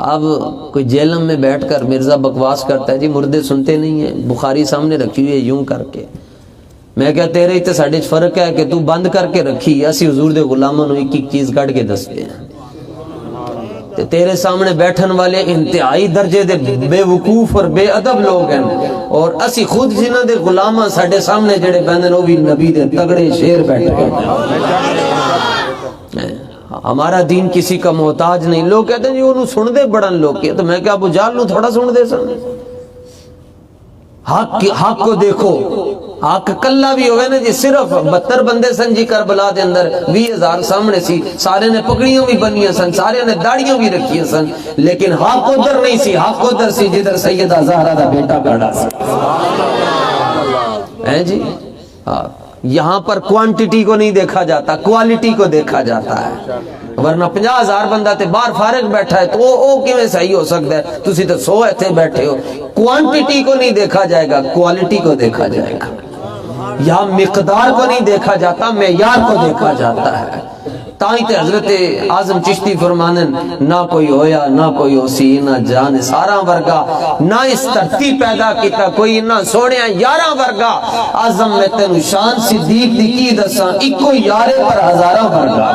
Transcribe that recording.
اب کوئی جیلم میں بیٹھ کر مرزا بکواس کرتا ہے جی مردے سنتے نہیں ہیں، بخاری سامنے رکھی ہوئی ہے یوں کر کے. میں کیا تیرے تے ساڈے فرق ہے کہ تو بند کر کے رکھی، اسی حضور دے غلاماں نوں ایک ایک چیز کڈ کے دستے ہیں. تے تیرے سامنے بیٹھن والے انتہائی درجے دے بے وقوف اور بے ادب لوگ ہیں، اور اسی خود جنہاں دے غلاماں ساڈے سامنے جڑے بندے وہ بھی نبی دے تگڑے شیر بیٹھ گئے. ہمارا دین کسی کا محتاج نہیں. لوگ کہتے ہیں جی انہوں سن دے بڑن لوگ کیا، تو میں کیا ابو جہل نوں تھوڑا سن دے سن. حق کو دیکھو، حق کلا بھی ہوئے نا جی، صرف 72 بندے سن جی کربلا دے اندر، 20,000 سامنے سی، سارے نے پگڑیاں بھی بنیاں سن، سارے نے داڑیاں بھی رکھیاں سن، لیکن حق ادھر نہیں سی. حق ادھر سی جدھر سیدہ زہرا دا بیٹا کھڑا سی. ہیں جی یہاں پر کوانٹٹی کو نہیں دیکھا جاتا، کوالٹی کو دیکھا جاتا ہے. ورنہ 50,000 بندہ تے باہر فارغ بیٹھا ہے تو او کیویں صحیح ہو سکتا ہے؟ تسی تو 100 ایتھے بیٹھے ہو. کوانٹٹی کو نہیں دیکھا جائے گا، کوالٹی کو دیکھا جائے گا. یہاں مقدار کو نہیں دیکھا جاتا، معیار کو دیکھا جاتا ہے. تائیں تے حضرت اعظم چشتی فرمانن نہ کوئی ہویا نہ کوئی ہوسی نہ جان سارا ورگا، نہ اس دھرتی پیدا کیتا کوئی نہ سوڑیا یاراں ورگا. اعظم میں تینوں شان صدیق دی کی دساں، اکو یارے پر ہزاراں ورگا.